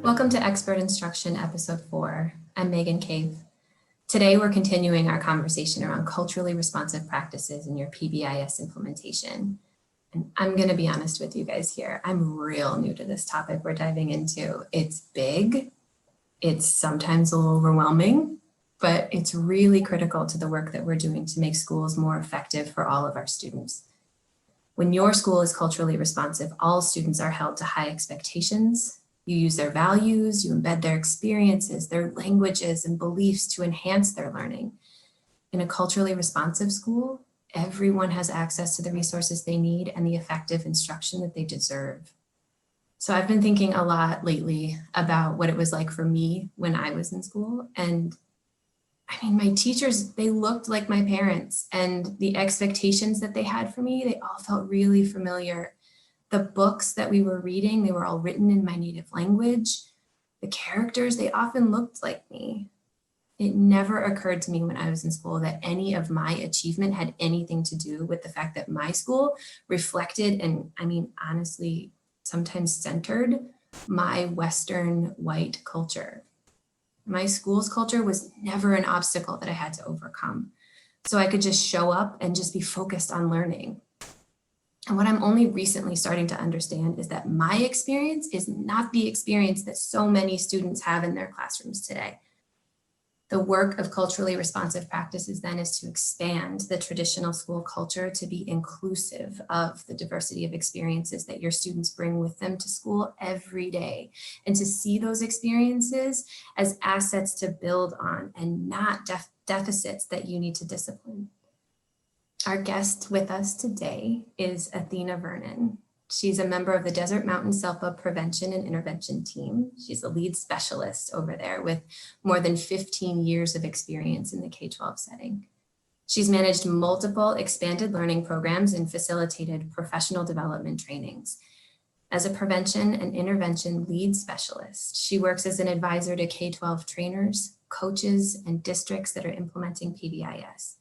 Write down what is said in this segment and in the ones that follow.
Welcome to Expert Instruction, Episode 4. I'm Megan Cave. Today, we're continuing our conversation around culturally responsive practices in your PBIS implementation. And I'm going to be honest with you guys here. I'm real new to this topic we're diving into. It's big. It's sometimes a little overwhelming, but it's really critical to the work that we're doing to make schools more effective for all of our students. When your school is culturally responsive, all students are held to high expectations. You use their values, you embed their experiences, their languages and beliefs to enhance their learning. In a culturally responsive school, everyone has access to the resources they need and the effective instruction that they deserve. So I've been thinking a lot lately about what it was like for me when I was in school. And I mean, my teachers, they looked like my parents, and the expectations that they had for me, they all felt really familiar. The books that we were reading, they were all written in my native language. The characters, they often looked like me. It never occurred to me when I was in school that any of my achievement had anything to do with the fact that my school reflected and, I mean, honestly, sometimes centered my Western white culture. My school's culture was never an obstacle that I had to overcome. So I could just show up and just be focused on learning. And what I'm only recently starting to understand is that my experience is not the experience that so many students have in their classrooms today. The work of culturally responsive practices then is to expand the traditional school culture to be inclusive of the diversity of experiences that your students bring with them to school every day, and to see those experiences as assets to build on and not deficits that you need to discipline. Our guest with us today is Athena Vernon. She's a member of the Desert Mountain SELPA Prevention and Intervention Team. She's a lead specialist over there with more than 15 years of experience in the K-12 setting. She's managed multiple expanded learning programs and facilitated professional development trainings. As a prevention and intervention lead specialist, she works as an advisor to K-12 trainers, coaches, and districts that are implementing PBIS.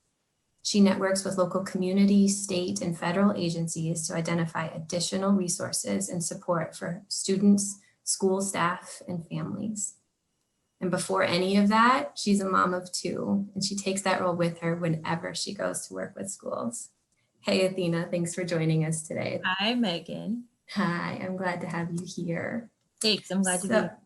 She networks with local community, state, and federal agencies to identify additional resources and support for students, school staff, and families. And before any of that, she's a mom of 2, and she takes that role with her whenever she goes to work with schools. Hey, Athena, thanks for joining us today. Hi, Megan. Hi, I'm glad to have you here. Thanks, I'm glad to be here.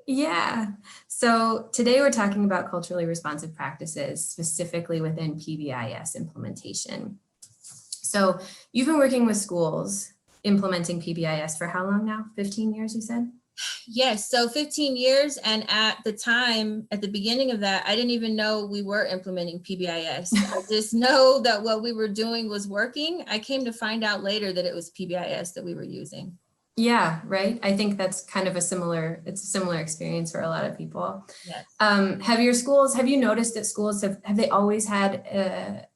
Yeah. So today we're talking about culturally responsive practices, specifically within PBIS implementation. So you've been working with schools implementing PBIS for how long now? 15 years, you said? Yes, so 15 years. And at the time, at the beginning of that, I didn't even know we were implementing PBIS. I just know that what we were doing was working. I came to find out later that it was PBIS that we were using. Yeah, right. I think that's kind of it's a similar experience for a lot of people. Yes. Have you noticed that schools have they always had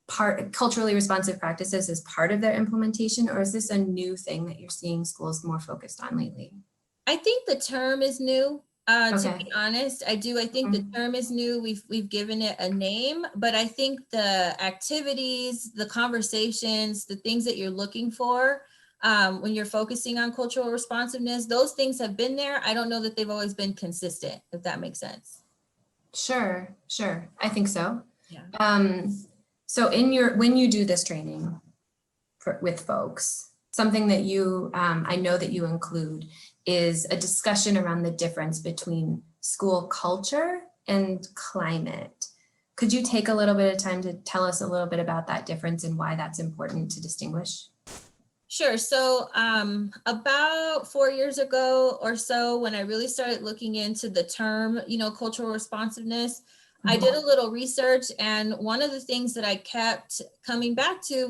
culturally responsive practices as part of their implementation, or is this a new thing that you're seeing schools more focused on lately? I think the term is new. Okay. To be honest, I think the term is new. We've given it a name, but I think the activities, the conversations, the things that you're looking for when you're focusing on cultural responsiveness, those things have been there. I don't know that they've always been consistent, if that makes sense. Sure. I think so. Yeah. So when you do this training with folks, something that I know that you include is a discussion around the difference between school culture and climate. Could you take a little bit of time to tell us a little bit about that difference and why that's important to distinguish? Sure. So about 4 years ago or so, when I really started looking into the term, cultural responsiveness, I did a little research, and one of the things that I kept coming back to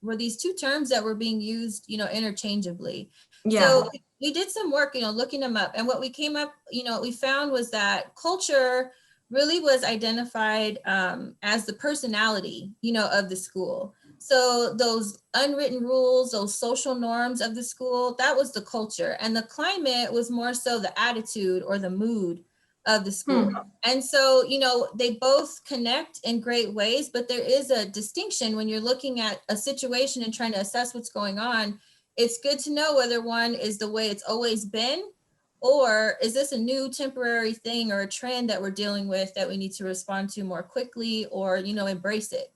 were these 2 terms that were being used, interchangeably. Yeah. So we did some work, looking them up, and what we came up, what we found was that culture really was identified as the personality, of the school. So those unwritten rules, those social norms of the school, that was the culture. And the climate was more so the attitude or the mood of the school. And so, they both connect in great ways, but there is a distinction when you're looking at a situation and trying to assess what's going on. It's good to know whether one is the way it's always been, or is this a new temporary thing or a trend that we're dealing with that we need to respond to more quickly, or, embrace it.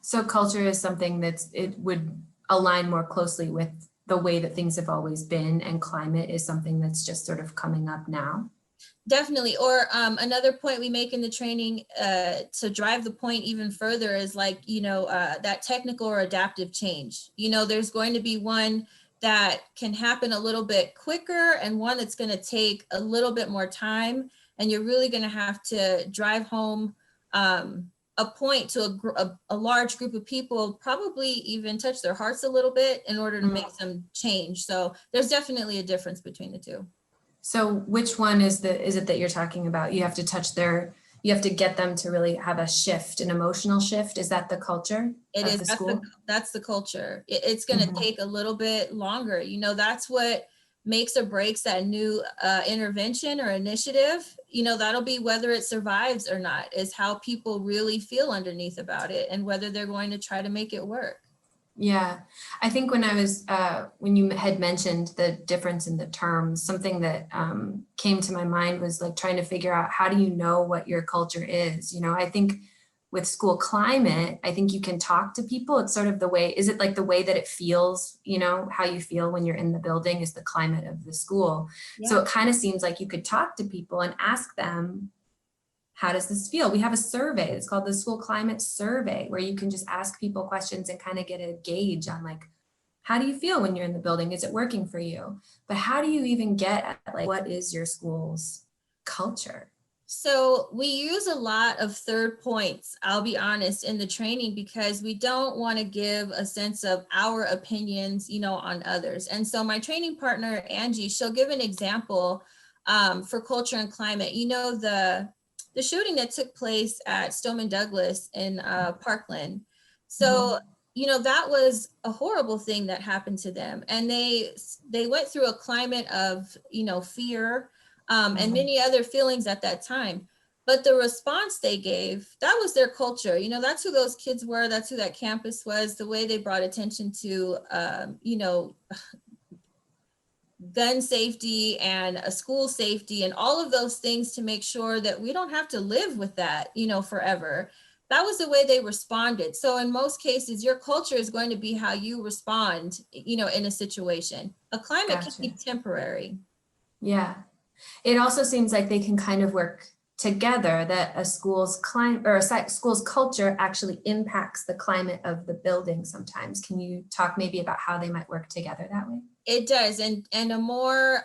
So culture is something it would align more closely with the way that things have always been, and climate is something that's just sort of coming up now. Definitely. Or another point we make in the training to drive the point even further is that technical or adaptive change. There's going to be one that can happen a little bit quicker and one that's going to take a little bit more time. And you're really going to have to drive home a point to a large group of people, probably even touch their hearts a little bit in order to make some change. So there's definitely a difference between the two. So which one is it that you're talking about? You have to you have to get them to really have a shift, an emotional shift. Is that the culture? It is. That's the culture. It's going to take a little bit longer. That's what makes or breaks that new intervention or initiative. That'll be whether it survives or not, is how people really feel underneath about it and whether they're going to try to make it work. Yeah, I think when you had mentioned the difference in the terms, something that came to my mind was like trying to figure out, how do you know what your culture is? I think with school climate, I think you can talk to people. It's sort of is it like the way that it feels, how you feel when you're in the building is the climate of the school. Yeah. So it kind of seems like you could talk to people and ask them, how does this feel? We have a survey. It's called the School Climate Survey, where you can just ask people questions and kind of get a gauge on how do you feel when you're in the building? Is it working for you? But how do you even get at what is your school's culture? So we use a lot of third points, I'll be honest, in the training, because we don't want to give a sense of our opinions, on others. And so my training partner, Angie, she'll give an example for culture and climate. The shooting that took place at Stoneman Douglas in Parkland. So, that was a horrible thing that happened to them. And they went through a climate of, fear and many other feelings at that time. But the response they gave, that was their culture. That's who those kids were. That's who that campus was, the way they brought attention to, gun safety and a school safety and all of those things to make sure that we don't have to live with that, forever. That was the way they responded. So in most cases, your culture is going to be how you respond, in a situation. A climate can be temporary. Yeah. It also seems like they can kind of work together, that a school's climate or a school's culture actually impacts the climate of the building sometimes. Can you talk maybe about how they might work together that way? It does. And a more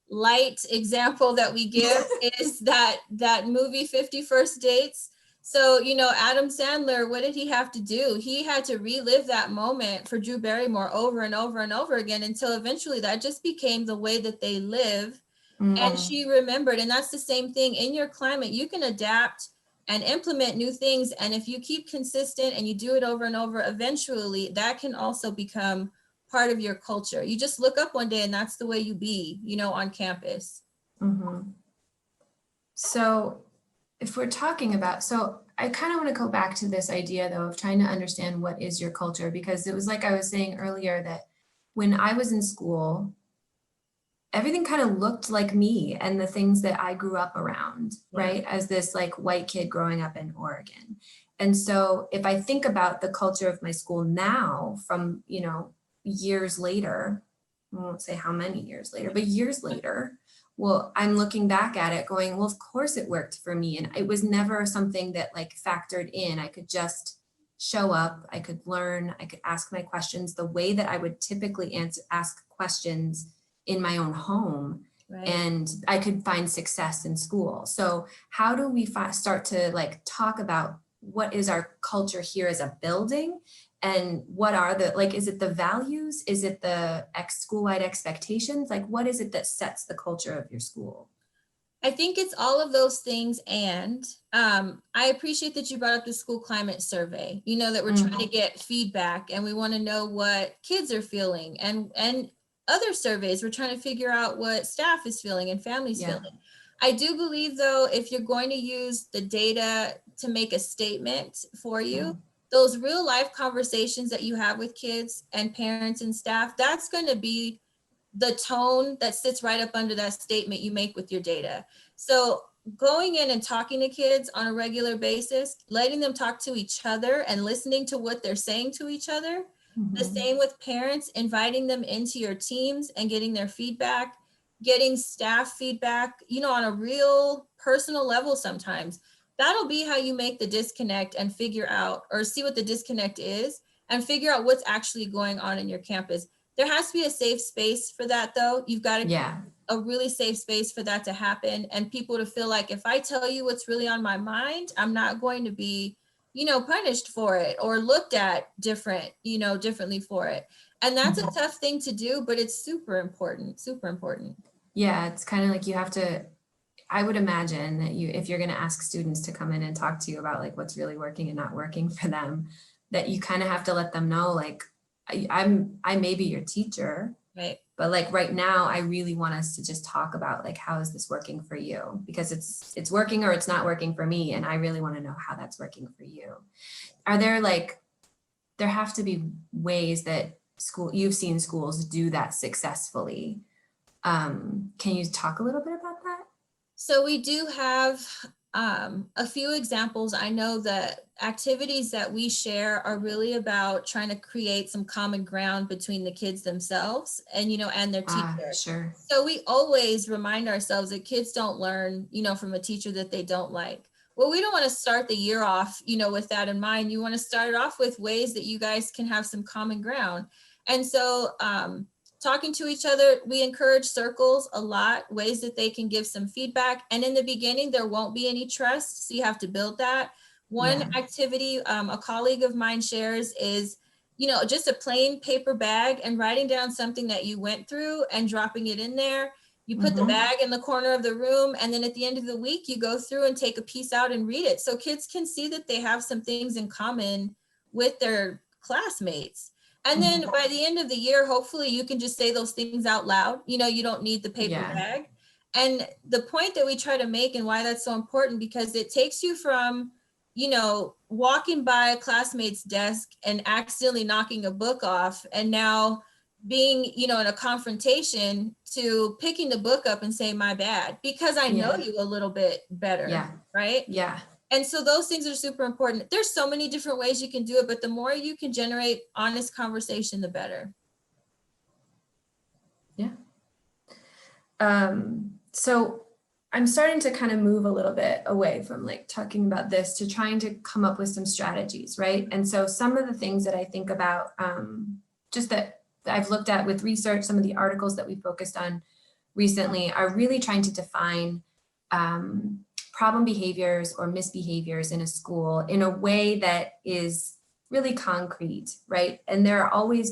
light example that we give is that movie 50 First Dates. So, Adam Sandler, what did he have to do? He had to relive that moment for Drew Barrymore over and over and over again until eventually that just became the way that they live. And she remembered. And that's the same thing in your climate. You can adapt and implement new things. And if you keep consistent and you do it over and over, eventually that can also become part of your culture. You just look up one day and that's the way you be, on campus. Mm-hmm. So if we're talking about, I kind of want to go back to this idea though, of trying to understand what is your culture, because it was like I was saying earlier that when I was in school, everything kind of looked like me and the things that I grew up around, right? As this white kid growing up in Oregon. And so if I think about the culture of my school now from, years later, I won't say how many years later, but years later, well, I'm looking back at it going, well, of course it worked for me. And it was never something that factored in. I could just show up, I could learn, I could ask my questions the way that I would typically ask questions in my own home. Right. And I could find success in school. So how do we start to talk about what is our culture here as a building? And what are is it the values? Is it the school-wide expectations? What is it that sets the culture of your school? I think it's all of those things. And I appreciate that you brought up the school climate survey, that we're trying to get feedback and we want to know what kids are feeling, and other surveys, we're trying to figure out what staff is feeling and families feeling. I do believe though, if you're going to use the data to make a statement for you, those real life conversations that you have with kids and parents and staff, that's going to be the tone that sits right up under that statement you make with your data. So going in and talking to kids on a regular basis, letting them talk to each other and listening to what they're saying to each other. The same with parents, inviting them into your teams and getting their feedback, getting staff feedback, you know, on a real personal level sometimes. That'll be how you make the disconnect and figure out, or see what the disconnect is and figure out what's actually going on in your campus. There has to be a safe space for that though. You've got to a really safe space for that to happen, and people to feel like, if I tell you what's really on my mind, I'm not going to be, you know, punished for it or looked at differently for it. And that's a tough thing to do, but it's super important, super important. Yeah, it's kind of like you have to, I would imagine that if you're going to ask students to come in and talk to you about like what's really working and not working for them, that you kind of have to let them know, like, I may be your teacher, right? But like right now, I really want us to just talk about like, how is this working for you? Because it's working or it's not working for me. And I really want to know how that's working for you. Are there there have to be ways that you've seen schools do that successfully. Can you talk a little bit about that? So we do have a few examples. I know that activities that we share are really about trying to create some common ground between the kids themselves and, and their teacher. Sure. So we always remind ourselves that kids don't learn, from a teacher that they don't like. Well, we don't want to start the year off, with that in mind. You want to start it off with ways that you guys can have some common ground. And so talking to each other, we encourage circles a lot, ways that they can give some feedback. And in the beginning, there won't be any trust, so you have to build that. One activity a colleague of mine shares is, just a plain paper bag and writing down something that you went through and dropping it in there. You put the bag in the corner of the room, and then at the end of the week, you go through and take a piece out and read it. So kids can see that they have some things in common with their classmates. And then by the end of the year, hopefully you can just say those things out loud. You don't need the paper bag. And the point that we try to make and why that's so important, because it takes you from, walking by a classmate's desk and accidentally knocking a book off, and now being, in a confrontation, to picking the book up and saying, my bad, because I know you a little bit better. Right? Yeah. And so those things are super important. There's so many different ways you can do it, but the more you can generate honest conversation, the better. Yeah. So I'm starting to kind of move a little bit away from like talking about this to trying to come up with some strategies, right? And so some of the things that I think about, just that I've looked at with research, some of the articles that we focused on recently are really trying to define problem behaviors or misbehaviors in a school in a way that is really concrete, right? And there are always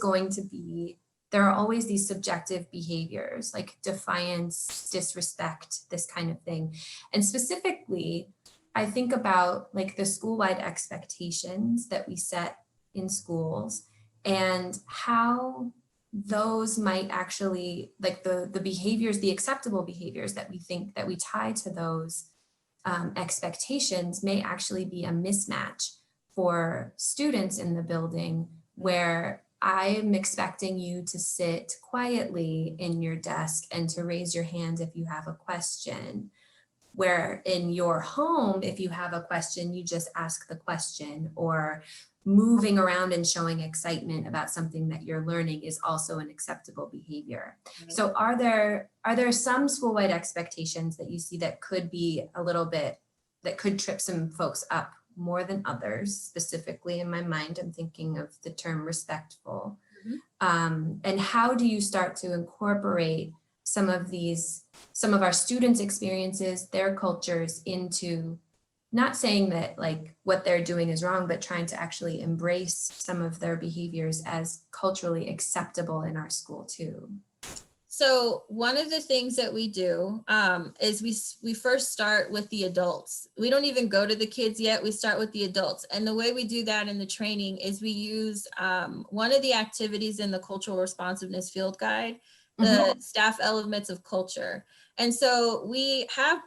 these subjective behaviors like defiance, disrespect, this kind of thing. And specifically, I think about like the school-wide expectations that we set in schools and how those might actually, like the behaviors, the acceptable behaviors that we think that we tie to those expectations may actually be a mismatch for students in the building, where I am expecting you to sit quietly in your desk and to raise your hand if you have a question, where in your home, if you have a question, you just ask the question, or moving around and showing excitement about something that you're learning is also an acceptable behavior. So are there some school-wide expectations that you see that could be that could trip some folks up more than others? Specifically in my mind, I'm thinking of the term respectful. And how do you start to incorporate some of our students' experiences, their cultures into, not saying that like what they're doing is wrong, but trying to actually embrace some of their behaviors as culturally acceptable in our school too? So one of the things that we do is we first start with the adults. We don't even go to the kids yet. We start with the adults. And the way we do that in the training is we use one of the activities in the cultural responsiveness field guide, the staff elements of culture. And so we have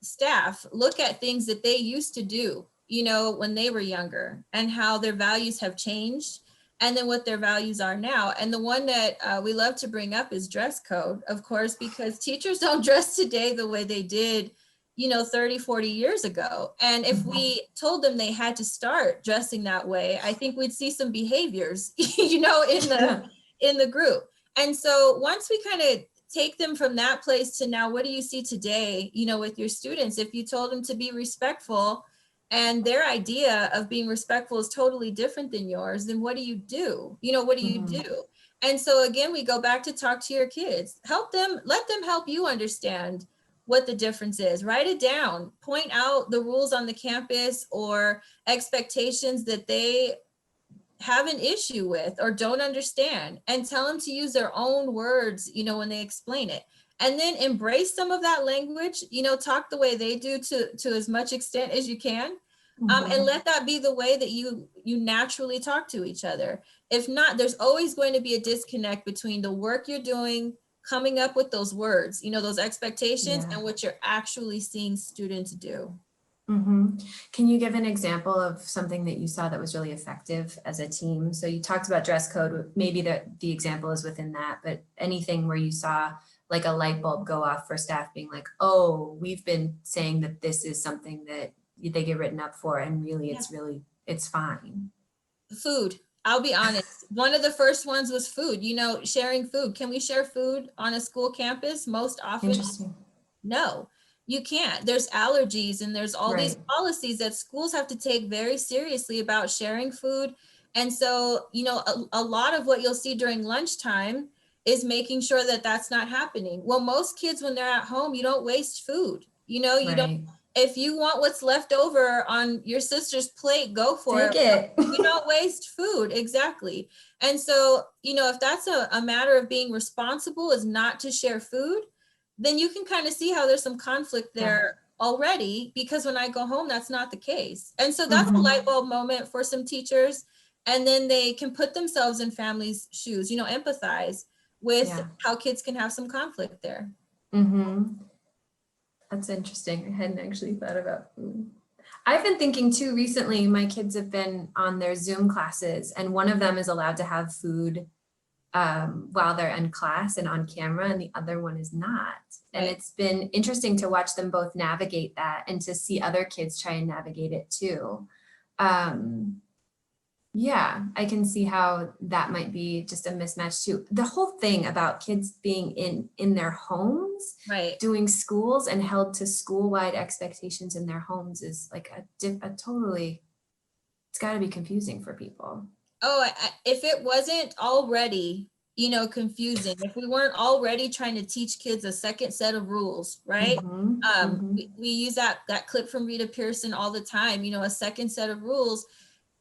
staff look at things that they used to do, you know, when they were younger, and how their values have changed, and then what their values are now. And the one that we love to bring up is dress code, of course, because teachers don't dress today the way they did, you know, 30, 40 years ago. And if we told them they had to start dressing that way, I think we'd see some behaviors, you know, in the group. And so once we kind of take them from that place to now, what do you see today, you know, with your students? If you told them to be respectful and their idea of being respectful is totally different than yours, then what do you do? You know, what do you do? And so again, we go back to talk to your kids, help them, let them help you understand what the difference is. Write it down, point out the rules on the campus or expectations that they have an issue with or don't understand, and tell them to use their own words, you know, when they explain it. And then embrace some of that language, you know, talk the way they do to as much extent as you can. And let that be the way that you naturally talk to each other. If not, there's always going to be a disconnect between the work you're doing, coming up with those words, you know, those expectations, and what you're actually seeing students do. Can you give an example of something that you saw that was really effective as a team? So you talked about dress code, maybe the example is within that, but anything where you saw like a light bulb go off for staff being like, oh, we've been saying that this is something that they get written up for, and really it's fine. Food. I'll be honest. One of the first ones was food, you know, sharing food. Can we share food on a school campus? Most often, no, you can't. There's allergies and there's all these policies that schools have to take very seriously about sharing food. And so, you know, a lot of what you'll see during lunchtime is making sure that that's not happening. Well, most kids, when they're at home, you don't waste food. You know, you don't. If you want what's left over on your sister's plate, go for it. You don't waste food. Exactly. And so, you know, if that's a matter of being responsible is not to share food, then you can kind of see how there's some conflict there already, because when I go home, that's not the case. And so that's a light bulb moment for some teachers. And then they can put themselves in families' shoes, you know, empathize with how kids can have some conflict there. That's interesting. I hadn't actually thought about food. I've been thinking too recently, my kids have been on their Zoom classes, and one of them is allowed to have food while they're in class and on camera, and the other one is not. And it's been interesting to watch them both navigate that and to see other kids try and navigate it too. Yeah, I can see how that might be just a mismatch too. The whole thing about kids being in their homes, doing schools and held to school-wide expectations in their homes is like a totally, it's got to be confusing for people. Oh, if it wasn't already, you know, confusing, if we weren't already trying to teach kids a second set of rules, right? We use that clip from Rita Pearson all the time, you know, a second set of rules.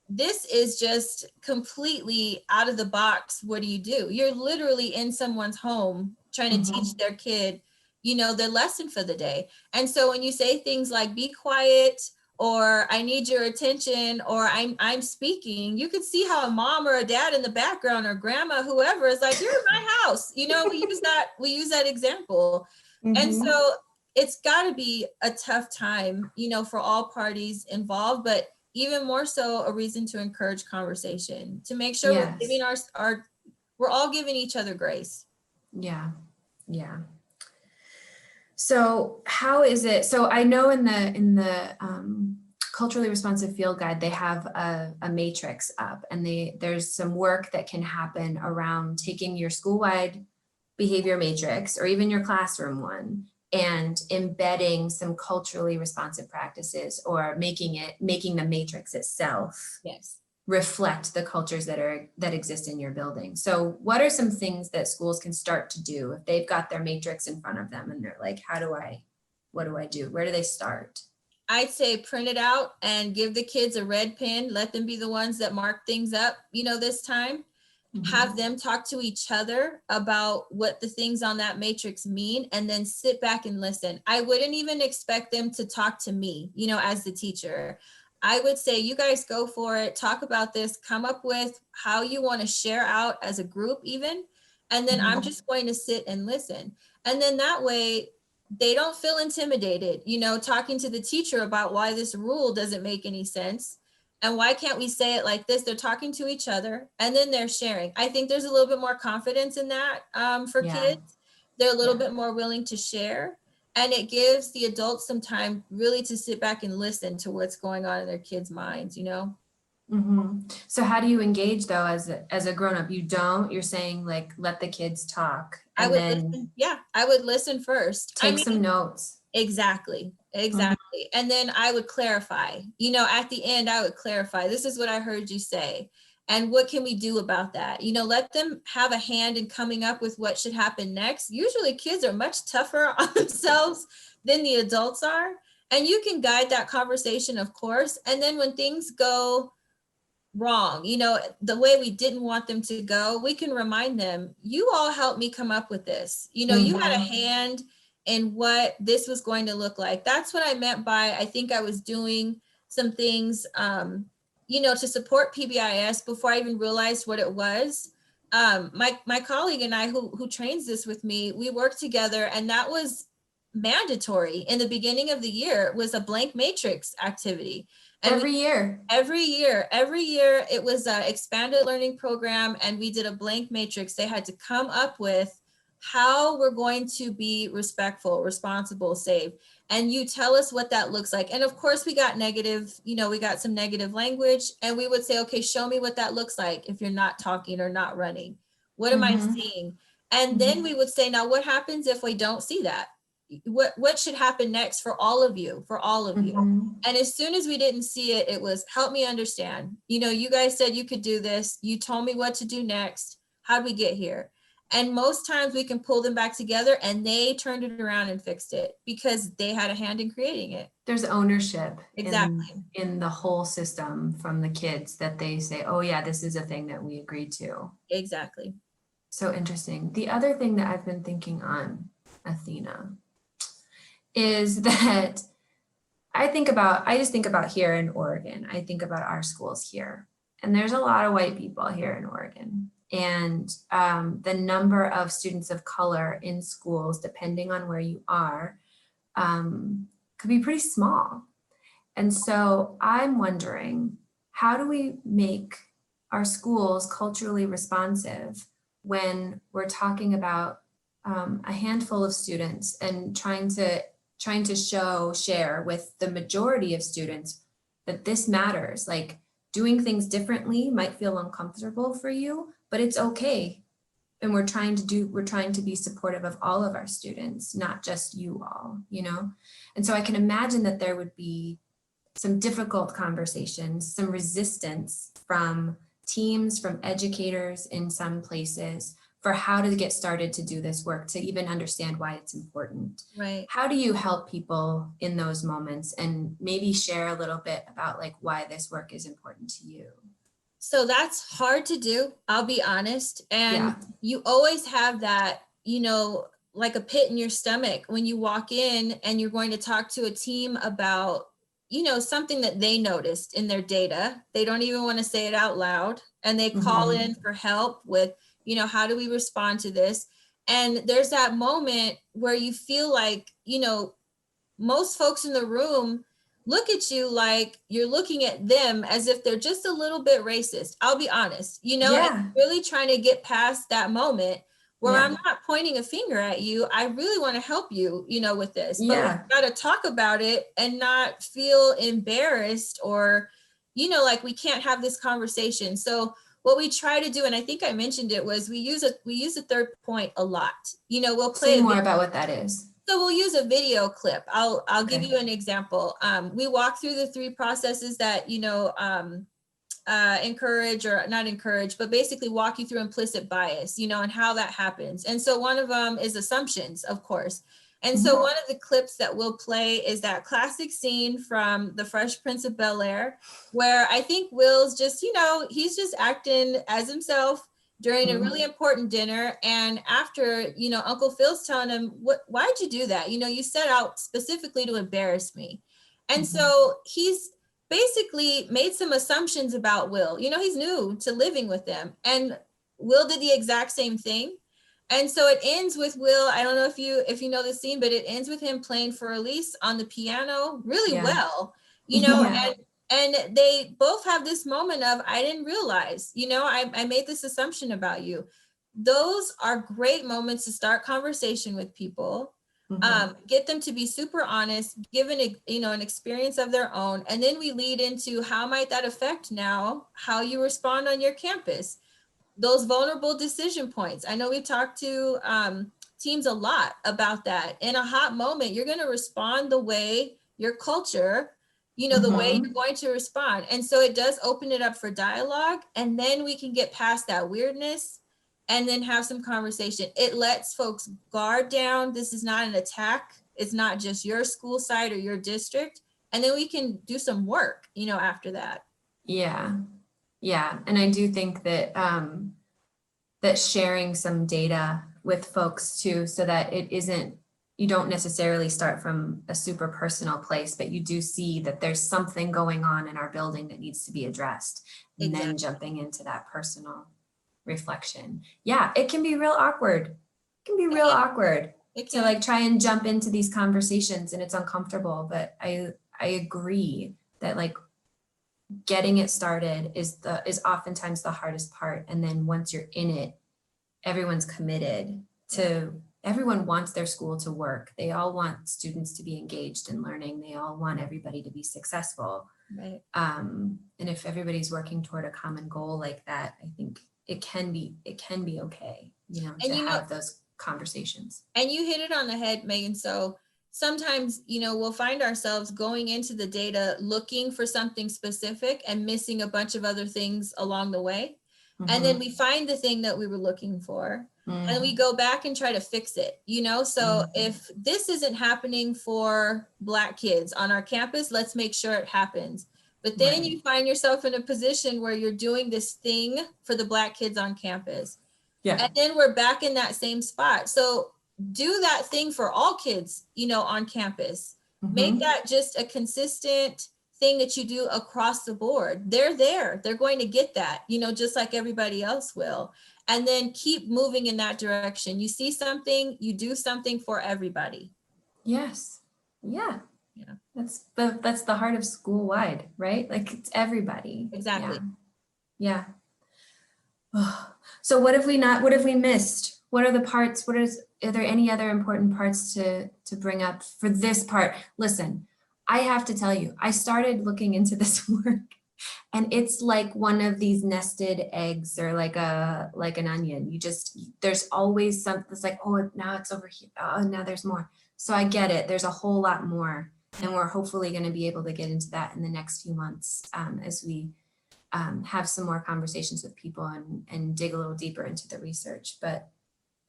This is just completely out of the box. What do? You're literally in someone's home trying to teach their kid, you know, their lesson for the day. And so when you say things like be quiet, or I need your attention, or I'm speaking, you could see how a mom or a dad in the background, or grandma, whoever, is like, you're in my house. You know, we use that example. And so it's got to be a tough time, you know, for all parties involved, but even more so a reason to encourage conversation, to make sure we're giving we're all giving each other grace. Yeah. So how is it? So I know in the culturally responsive field guide, they have a matrix up, and there's some work that can happen around taking your school-wide behavior matrix or even your classroom one and embedding some culturally responsive practices, or making the matrix itself reflect the cultures that exist in your building. So what are some things that schools can start to do if they've got their matrix in front of them and they're like, what do I do? Where do they start? I'd say print it out and give the kids a red pen. Let them be the ones that mark things up, you know, this time. Have them talk to each other about what the things on that matrix mean, and then sit back and listen. I wouldn't even expect them to talk to me, you know, as the teacher. I would say, you guys go for it, talk about this, come up with how you want to share out as a group even, and then I'm just going to sit and listen. And then that way, they don't feel intimidated, talking to the teacher about why this rule doesn't make any sense. And why can't we say it like this? They're talking to each other and then they're sharing. I think there's a little bit more confidence in that for kids. They're a little bit more willing to share. And it gives the adults some time really to sit back and listen to what's going on in their kids' minds, So how do you engage though as a grown-up? You're saying like, let the kids talk and I would listen first. Take some notes. Exactly. And then I would clarify, at the end, I would clarify, this is what I heard you say. And what can we do about that? Let them have a hand in coming up with what should happen next. Usually kids are much tougher on themselves than the adults are. And you can guide that conversation, of course. And then when things go wrong, the way we didn't want them to go, we can remind them, you all helped me come up with this. You had a hand in what this was going to look like. That's what I meant by, I think I was doing some things, to support PBIS before I even realized what it was. My colleague and I who trains this with me, we worked together, and that was mandatory in the beginning of the year. It was a blank matrix activity. And every year it was an expanded learning program, and we did a blank matrix. They had to come up with how we're going to be respectful, responsible, safe. And you tell us what that looks like. And of course we got negative, we got some negative language, and we would say, okay, show me what that looks like if you're not talking or not running. What am I seeing? And then we would say, now what happens if we don't see that? What should happen next for all of you? And as soon as we didn't see it, it was, help me understand. You guys said you could do this. You told me what to do next. How'd we get here? And most times we can pull them back together, and they turned it around and fixed it because they had a hand in creating it. There's ownership exactly in the whole system from the kids, that they say, oh yeah, this is a thing that we agreed to. Exactly. So interesting. The other thing that I've been thinking on, Athena, is that I just think about here in Oregon. I think about our schools here, and there's a lot of white people here in Oregon. And the number of students of color in schools, depending on where you are, could be pretty small. And so I'm wondering, how do we make our schools culturally responsive when we're talking about a handful of students and trying to share with the majority of students that this matters? Like, doing things differently might feel uncomfortable for you, but it's okay. And we're trying to be supportive of all of our students, not just you all, And so I can imagine that there would be some difficult conversations, some resistance from teams, from educators in some places, for how to get started to do this work, to even understand why it's important. Right. How do you help people in those moments, and maybe share a little bit about like why this work is important to you? So that's hard to do, I'll be honest. And you always have that, like a pit in your stomach when you walk in and you're going to talk to a team about, something that they noticed in their data. They don't even want to say it out loud, and they call in for help with, how do we respond to this? And there's that moment where you feel like, most folks in the room look at you like you're looking at them as if they're just a little bit racist. I'll be honest, and really trying to get past that moment where I'm not pointing a finger at you. I really want to help you, with this, but we've got to talk about it and not feel embarrassed or, like we can't have this conversation. So what we try to do, and I think I mentioned it, was we use a third point a lot. We'll play more about what that is. So we'll use a video clip. I'll give you an example. We walk through the 3 processes that, encourage, or not encourage, but basically walk you through implicit bias, and how that happens. And so one of them is assumptions, of course. And so one of the clips that we'll play is that classic scene from The Fresh Prince of Bel-Air, where I think Will's just, he's just acting as himself during a really important dinner. And after, Uncle Phil's telling him, why'd you do that? You set out specifically to embarrass me. And so he's basically made some assumptions about Will. He's new to living with them. And Will did the exact same thing. And so it ends with Will. I don't know if you know the scene, but it ends with him playing for Elise on the piano really well, Yeah. and they both have this moment of, I didn't realize, I made this assumption about you. Those are great moments to start conversation with people. Get them to be super honest, given an experience of their own, and then we lead into how might that affect now how you respond on your campus. Those vulnerable decision points. I know we've talked to teams a lot about that. In a hot moment, you're going to respond the way your culture, the way you're going to respond. And so it does open it up for dialogue. And then we can get past that weirdness and then have some conversation. It lets folks guard down. This is not an attack. It's not just your school site or your district. And then we can do some work, after that. Yeah. Yeah. And I do think that that sharing some data with folks too, so that it isn't, you don't necessarily start from a super personal place, but you do see that there's something going on in our building that needs to be addressed. And then jumping into that personal reflection. Yeah, it can be real awkward. It can be real awkward to like try and jump into these conversations, and it's uncomfortable, but I agree that like getting it started is oftentimes the hardest part. And then once you're in it, everyone's committed to, everyone wants their school to work. They all want students to be engaged in learning. They all want everybody to be successful. Right. And if everybody's working toward a common goal like that, I think it can be okay, to have those conversations. And you hit it on the head, Megan. So sometimes, we'll find ourselves going into the data, looking for something specific and missing a bunch of other things along the way. And then we find the thing that we were looking for and we go back and try to fix it, So if this isn't happening for Black kids on our campus, let's make sure it happens. But then you find yourself in a position where you're doing this thing for the Black kids on campus. Yeah. And then we're back in that same spot. So do that thing for all kids, on campus. Make that just a consistent thing that you do across the board. They're there. They're going to get that, just like everybody else will. And then keep moving in that direction. You see something, you do something for everybody. Yes. Yeah. Yeah. That's the heart of school-wide, right? Like it's everybody. Exactly. Yeah. So what have we missed? What are the parts? Are there any other important parts to bring up for this part? Listen, I have to tell you, I started looking into this work and it's like one of these nested eggs or like an onion. There's always something that's like, oh, now it's over here. Oh, now there's more. So I get it. There's a whole lot more. And we're hopefully going to be able to get into that in the next few months as we have some more conversations with people and dig a little deeper into the research. But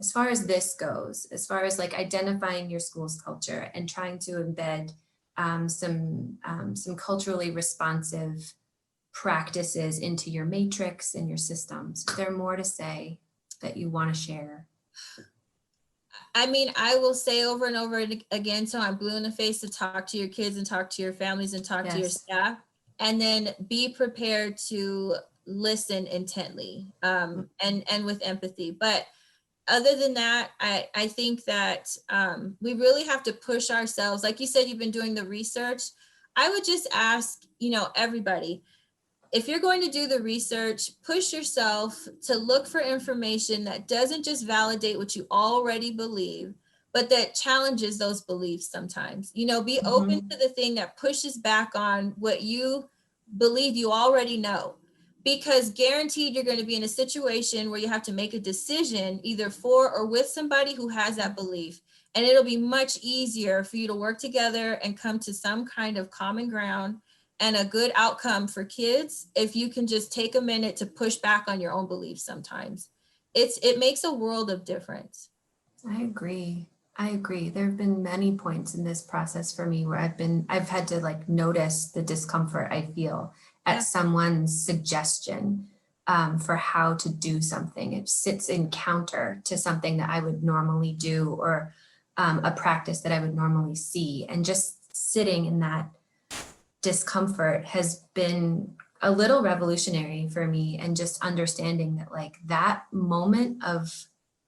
as far as this goes, as far as like identifying your school's culture and trying to embed some culturally responsive practices into your matrix and your systems, is there more to say that you want to share? I mean, I will say over and over again, so I'm blue in the face, to talk to your kids and talk to your families and talk to your staff, and then be prepared to listen intently and with empathy. But other than that, I think that we really have to push ourselves. Like you said, you've been doing the research. I would just ask, everybody, if you're going to do the research, push yourself to look for information that doesn't just validate what you already believe, but that challenges those beliefs sometimes. Be open to the thing that pushes back on what you believe you already know. Because guaranteed you're going to be in a situation where you have to make a decision either for or with somebody who has that belief. And it'll be much easier for you to work together and come to some kind of common ground and a good outcome for kids if you can just take a minute to push back on your own beliefs sometimes. It makes a world of difference. I agree. There have been many points in this process for me where I've had to like notice the discomfort I feel at someone's suggestion for how to do something. It sits in counter to something that I would normally do or a practice that I would normally see. And just sitting in that discomfort has been a little revolutionary for me, and just understanding that like that moment of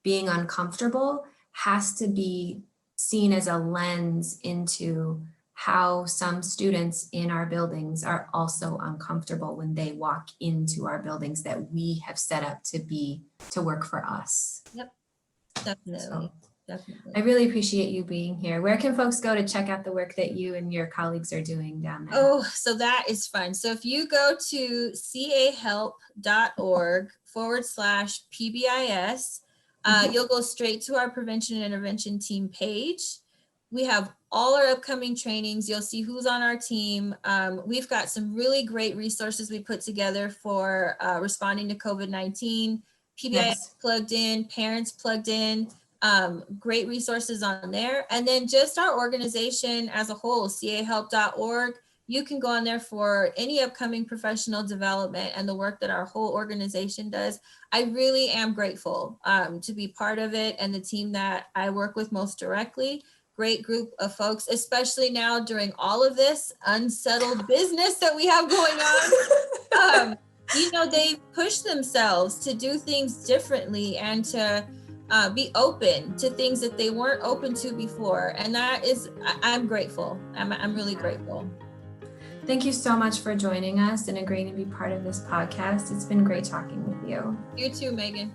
being uncomfortable has to be seen as a lens into how some students in our buildings are also uncomfortable when they walk into our buildings that we have set up to work for us. Yep, definitely. So, Definitely. I really appreciate you being here. Where can folks go to check out the work that you and your colleagues are doing down there? Oh, so that is fun. So if you go to cahelp.org/PBIS, you'll go straight to our prevention and intervention team page. We have all our upcoming trainings. You'll see who's on our team. We've got some really great resources we put together for responding to COVID-19. PBIS plugged in, parents plugged in. Great resources on there. And then just our organization as a whole, cahelp.org. You can go on there for any upcoming professional development and the work that our whole organization does. I really am grateful to be part of it and the team that I work with most directly. Great group of folks, especially now during all of this unsettled business that we have going on. They've pushed themselves to do things differently and to be open to things that they weren't open to before. And that is, I'm grateful. I'm really grateful. Thank you so much for joining us and agreeing to be part of this podcast. It's been great talking with you. You too, Megan.